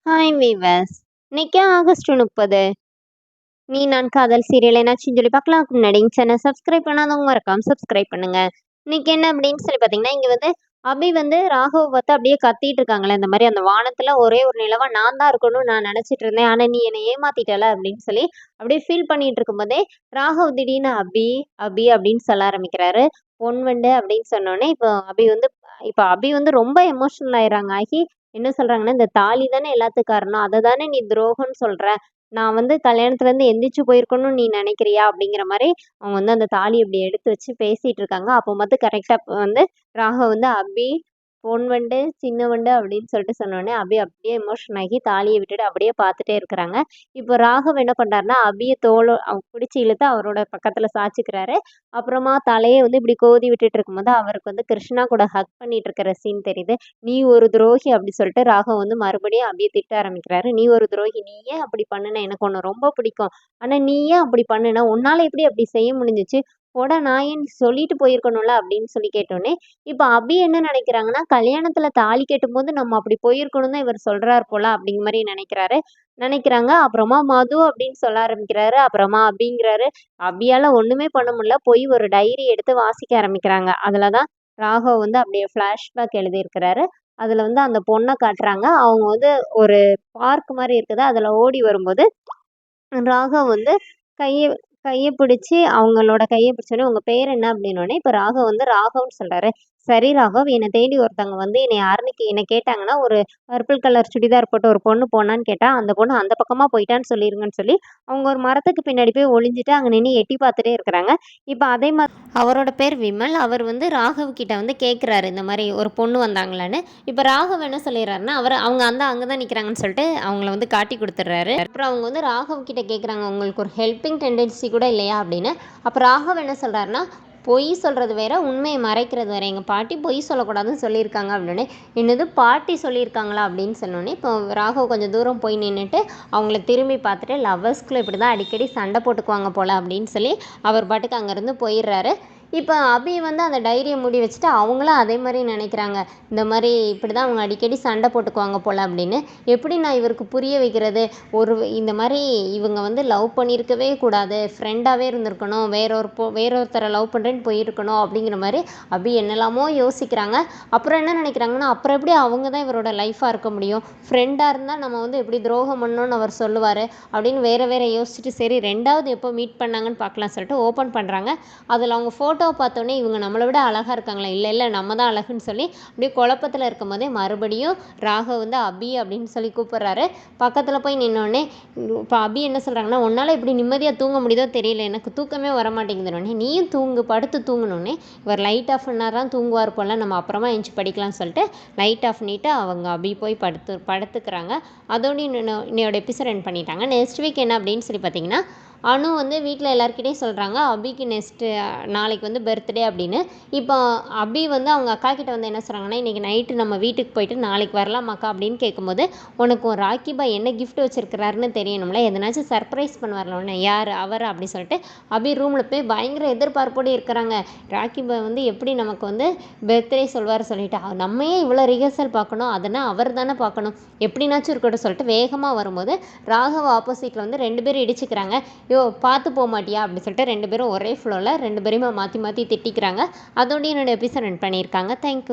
Hi viewers. இன்னைக்கு August 30. நீ நான் காதல் சீரியல் என்னாச்சுன்னு சொல்லி பார்க்கலாம். அதுக்கு முன்னாடி சேனல் சப்ஸ்கிரைப் பண்ணாதவங்க மறக்காம சப்ஸ்கிரைப் பண்ணுங்க. இன்னைக்கு என்ன அப்படின்னு சொல்லி பார்த்தீங்கன்னா, இங்க வந்து அபி வந்து ராகவ பார்த்து அப்படியே கத்திட்டு இருக்காங்களே, இந்த மாதிரி அந்த வானத்துல ஒரே ஒரு நிலவா நான் தான் இருக்கணும்னு நான் நினைச்சிட்டு இருந்தேன். ஆனா நீ என்னை ஏமாத்திட்டல அப்படின்னு சொல்லி அப்படியே ஃபீல் பண்ணிட்டு இருக்கும்போதே ராகவ் திடீர்னு அபி அபி அப்படின்னு சொல்ல ஆரம்பிக்கிறாரு. பொன் வண்டு அப்படின்னு சொன்னோடனே இப்போ அபி வந்து ரொம்ப எமோஷனல் ஆயிடுறாங்க. ஆகி என்ன சொல்றாங்கன்னா, இந்த தாலி தானே எல்லாத்துக்கும் காரணம். அதை தானே நீ துரோகம்னு சொல்ற. நான் வந்து கல்யாணத்துல இருந்து எந்திரிச்சு போயிருக்கணும்னு நீ நினைக்கிறியா? அப்படிங்கிற மாரி அவங்க வந்து அந்த தாலிய இப்படி எடுத்து வச்சு பேசிட்டு இருக்காங்க. அப்போ மட்டும் கரெக்ட்டா வந்து ராகவ் வந்து அபி, பொன் வண்டு, சின்ன வண்டு அப்படின்னு சொல்லிட்டு சொன்னோனே, அபி அப்படியே எமோஷன் ஆகி தாலிய விட்டுட்டு அப்படியே பார்த்துட்டே இருக்கிறாங்க. இப்போ ராகவ் என்ன பண்றாருன்னா, அபிய புடிச்சு இழுத்து அவரோட பக்கத்துல சாய்ச்சுக்கிறாரு. அப்புறமா தலைய வந்து இப்படி கோதி விட்டுட்டு இருக்கும்போது, அவருக்கு வந்து கிருஷ்ணா கூட ஹக் பண்ணிட்டு இருக்கிற சீன் தெரியுது. "நீ ஒரு துரோகி" அப்படி சொல்லிட்டு ராகவ் வந்து மறுபடியும் அபிய திட்ட ஆரம்பிக்கிறாரு. "நீ ஒரு துரோகி. நீ ஏன் அப்படி பண்ணுன? எனக்கு உன்ன ரொம்ப பிடிக்கும். ஆனா நீ ஏன் அப்படி பண்ணுன? உன்னால எப்படி அப்படி செய்ய முடிஞ்சுச்சு? போடா நாயேன்னு சொல்லிட்டு போயிருக்கணும்ல" அப்படின்னு சொல்லி கேட்டோனே, இப்ப அபி என்ன நினைக்கிறாங்கன்னா, கல்யாணத்துல தாலி கட்டும்போது நம்ம அப்படி போயிருக்கணும்னு தான் இவர் சொல்றாரு போல அப்படிங்கிற மாரி நினைக்கிறாங்க. அப்புறமா மது அப்படின்னு சொல்ல ஆரம்பிக்கிறாரு. அப்புறமா அபிங்கிறாரு. அபியால ஒண்ணுமே பண்ண முடியல. போய் ஒரு டைரி எடுத்து வாசிக்க ஆரம்பிக்கிறாங்க. அதுல தான் ராகவ் வந்து அப்படியே ஃப்ளாஷ்பேக் எழுதியிருக்கிறாரு. அதுல வந்து அந்த பொண்ண காட்டுறாங்க. அவங்க வந்து ஒரு பார்க் மாரி இருக்குது. அதுல ஓடி வரும்போது ராகவ் வந்து கைய கைய பிடிச்சு அவங்களோட கைய பிடிச்சோனே, "உங்க பேர் என்ன?" அப்படின்னோனே, இப்ப ராகவ் வந்து ராகவ்ன்னு சொல்றாரு. "சரி ராகவ், என்னை தேடி ஒருத்தவங்க வந்து என்ன கேட்டாங்கன்னா, ஒரு பர்பிள் கலர் சுடிதார் போட்டு ஒரு பொண்ணு போனான்னு கேட்டா, அந்த பொண்ணு அந்த பக்கமா போயிட்டான்னு சொல்லிருங்கன்னு" சொல்லி, அவங்க ஒரு மரத்துக்கு பின்னாடி போய் ஒளிஞ்சுட்டு அங்க நின்னு எட்டி பார்த்துட்டே இருக்கிறாங்க. இப்ப அதே மாதிரி அவரோட பேர் விமல். அவர் வந்து ராகவ் கிட்ட வந்து கேட்குறாரு, இந்த மாரி ஒரு பொண்ணு வந்தாங்களான்னு. இப்ப ராகவ் என்ன சொல்லிடுறாருன்னா, அவங்க அங்க தான் நிக்கிறாங்கன்னு சொல்லிட்டு அவங்கள வந்து காட்டி குடுத்துடுறாரு. அப்புறம் அவங்க வந்து ராகவ் கிட்ட கேட்குறாங்க, "உங்களுக்கு ஒரு ஹெல்பிங் டெண்டன்சி கூட இல்லையா?" அப்படின்னு. அப்ப ராகவ் என்ன சொல்றாருன்னா, "பொய் சொல்றது வேற, உண்மையை மறைக்கிறது வேற. எங்க பாட்டி பொய் சொல்லக்கூடாதுன்னு சொல்லியிருக்காங்க" அப்படின்னு. "என்னது பாட்டி சொல்லியிருக்காங்களா?" அப்படின்னு சொன்னோனே, இப்போ ராகவ் கொஞ்சம் தூரம் போய் நின்னுட்டு அவங்கள திரும்பி பார்த்துட்டு, "லவ்வர்ஸ்குள்ள இப்படி தான் அடிக்கடி சண்டை போட்டுக்குவாங்க போல" அப்படின்னு சொல்லி அவர் பாட்டுக்கு அங்கேருந்து போயிடுறாரு. இப்போ அபி வந்து அந்த டைரிய மூடி வச்சுட்டு அவங்களும் அதே மாதிரி நினைக்கிறாங்க. இந்த மாதிரி இப்படி தான் அவங்க அடிக்கடி சண்டை போட்டுக்குவாங்க போல் அப்படின்னு. எப்படி நான் இவருக்கு புரிய வைக்கிறது? இந்த மாதிரி இவங்க வந்து லவ் பண்ணியிருக்கவே கூடாது, ஃப்ரெண்டாகவே இருந்திருக்கணும், வேறொருத்தரை லவ் பண்ணுறேன்னு போயிருக்கணும் அப்படிங்கிற மாதிரி அபி என்னெல்லாமோ யோசிக்கிறாங்க. அப்புறம் என்ன நினைக்கிறாங்கன்னா, அப்புறம் எப்படி அவங்க தான் இவரோட லைஃபாக இருக்க முடியும்? ஃப்ரெண்டாக இருந்தால் நம்ம வந்து எப்படி துரோகம் பண்ணணும்னு அவர் சொல்லுவார் அப்படின்னு வேற யோசிச்சுட்டு, சரி ரெண்டாவது எப்போ மீட் பண்ணாங்கன்னு பார்க்கலாம் சொல்லிட்டு ஓப்பன் பண்ணுறாங்க. அதில் அவங்க ஃபோட்டோவை பார்த்தோன்னே, இவங்க நம்மளை விட அழகாக இருக்காங்களா? இல்லை இல்லை, நம்ம தான் அழகுன்னு சொல்லி அப்படியே குழப்பத்தில் இருக்கும் போதே மறுபடியும் ராகவ் வந்து அபி அப்படின்னு சொல்லி கூப்பிட்றாரு. பக்கத்தில் போய் நின்னோடனே இப்போ அபி என்ன சொல்கிறாங்கன்னா, "உன்னால் எப்படி நிம்மதியாக தூங்க முடியுதோ தெரியல, எனக்கு தூக்கமே வர மாட்டேங்குதுன்னொடனே, நீயும் தூங்கு, படுத்து தூங்கினோடனே இவர் லைட் ஆஃப் பண்ணார் தான் தூங்குவார் போல், நம்ம அப்புறமா எழுந்துச்சி படிக்கலாம்னு சொல்லிட்டு லைட் ஆஃப் பண்ணிவிட்டு அவங்க அபி போய் படுத்துக்கிறாங்க. அதோடு இன்னையோட எபிசோட் எண்ட் பண்ணிட்டாங்க. நெக்ஸ்ட் வீக் என்ன அப்படின்னு சொல்லி பார்த்தீங்கன்னா, அனு வந்து வீட்டில் எல்லாருக்கிட்டையும் சொல்கிறாங்க, அபிக்கு நாளைக்கு வந்து பர்த்டே அப்படின்னு. இப்போ அபி வந்து அவங்க அக்கா கிட்ட வந்து என்ன சொல்கிறாங்கன்னா, "இன்றைக்கி நைட்டு நம்ம வீட்டுக்கு போயிட்டு நாளைக்கு வரலாமாக்கா?" அப்படின்னு கேட்கும்போது, "உனக்கு ஒரு ராக்கி பாய் என்ன கிஃப்ட் வச்சுருக்கிறாருன்னு தெரியணும்ல, எதனாச்சும் சர்ப்ரைஸ் பண்ணுவார்ல உன்னை, யார் அவர்?" அப்படி சொல்லிட்டு அபி ரூமில் போய் பயங்கர எதிர்பார்ப்போடு இருக்கிறாங்க. ராக்கி பாய் வந்து எப்படி நமக்கு வந்து பர்த்டே சொல்வார் சொல்லிட்டு, நம்ம ஏன் இவ்வளோ ரிஹர்சல் பார்க்கணும், அதனால் அவர் தானே பார்க்கணும், எப்படினாச்சும் இருக்கட்டும் சொல்லிட்டு வேகமாக வரும்போது ராகவ் ஆப்போசிட்டில் வந்து 2 பேரும் இடிச்சுக்கிறாங்க. "யோ பார்த்து போக மாட்டியா?" அப்படி சொல்லிட்டு 2 பேரும் ஒரே ஃப்ளோவில் 2 பேரையுமே மாற்றி மாற்றி திட்டிக்கிறாங்க. அதோடய என்னோட எபிசோட் ரன் பண்ணியிருக்காங்க. தேங்க்யூ.